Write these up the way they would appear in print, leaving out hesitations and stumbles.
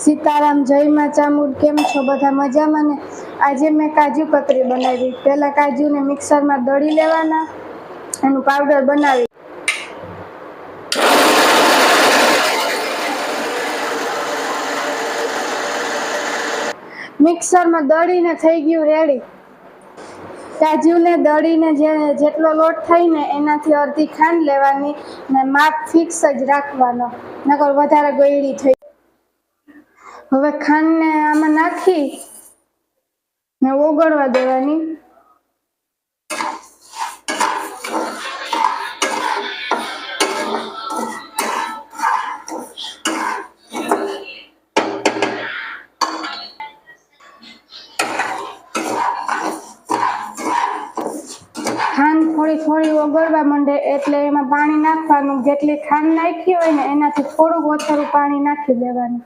સીતારામ, જય માં ચામુંડ। કેમ છો બધા? મજામાં ને? આજે મેં કાજુ કતરી બનાવી। પહેલા કાજુને મિક્સરમાં દળી લેવાના, એનું પાવડર બનાવી। મિક્સરમાં દળીને થઈ ગયું રેડી। કાજુને દળીને જેટલો લોટ થાય ને એનાથી અડધી ખાંડ લેવાની ને માપ ફિક્સ જ રાખવાનો, નકર વધારે ગળી થઈ। હવે ખાંડને આમાં નાખી ને ઓગળવા દેવાની। ખાંડ થોડી ઓગળવા માંડે એટલે એમાં પાણી નાખવાનું। જેટલી ખાંડ નાખી હોય ને એનાથી થોડુંક ઓછું પાણી નાખી દેવાનું।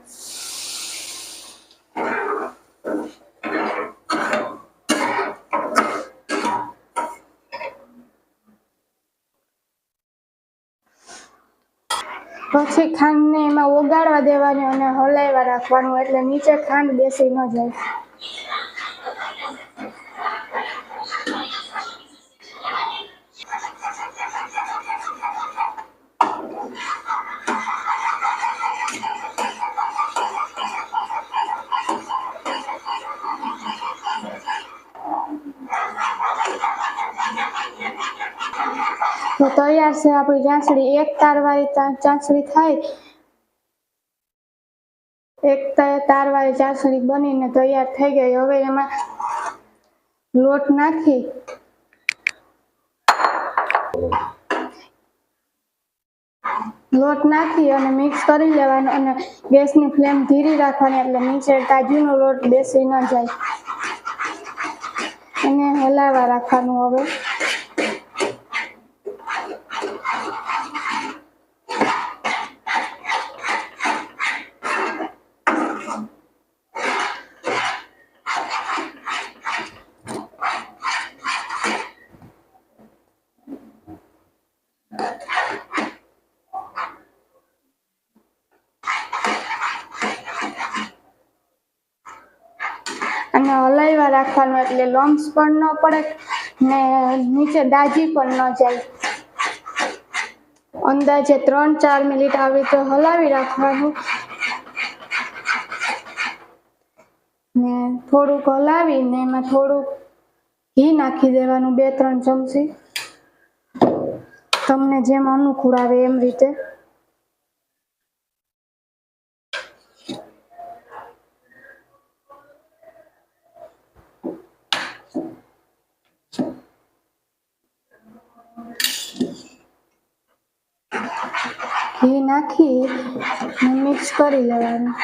પછી ખાંડને એમાં ઓગાળવા દેવાની અને હલાવ્યા રાખવાનું, એટલે નીચે ખાંડ બેસી ન જાય। તો તૈયાર છે આપણી ચાસણી। એક તારવાળી ચાસણી થાય, એક તારવાળી ચાસણી બનીને તૈયાર થઈ ગઈ। હવે એમાં લોટ નાખી અને મિક્સ કરી લેવાનું અને ગેસની ફ્લેમ ધીરી રાખવાની, એટલે નીચે કાજુનો લોટ બેસી ન જાય। એને હલાવવા રાખવાનું। હવે અને હલાવ્યા રાખવાનું, એટલે લમ્સ પણ ન પડે ને નીચે દાજી પણ ન જાય। અંદાજે 3-4 મિનિટ આવી રીતે હલાવી રાખવાનું ને થોડુંક હલાવીને એમાં થોડુંક ઘી નાખી દેવાનું, 2-3 ચમચી, તમને જેમ અનુકૂળ આવે એમ રીતે। ઘી નાખી મિક્સ કરી લેવાનું।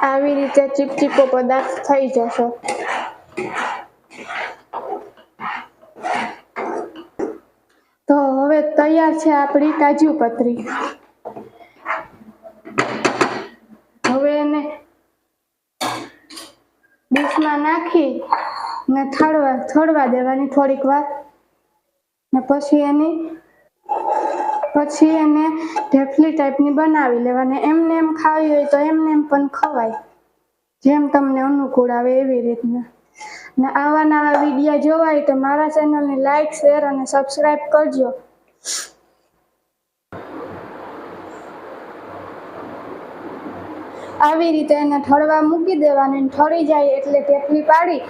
આવી રીતે ચીપચીપો પદાર્થ થઈ જશે। તો હવે તૈયાર છે આપણી કાજુ કતરી। હવે એને ડીશમાં નાખી ને થળવા દેવાની થોડીક વાર ને પછી એને ઢેફલી ટાઈપની બનાવી લેવાની। એમને એમ ખાવી હોય તો એમને એમ પણ ખવાય, જેમ તમને અનુકૂળ આવે એવી રીતના। ને આવા નવા વિડીયો જોવા હોય તો મારા ચેનલને લાઈક, શેર અને સબસ્ક્રાઈબ કરજો। આવી રીતે એને ઠળવા મૂકી દેવાની, ઠળી જાય એટલે ઢેફલી પાડી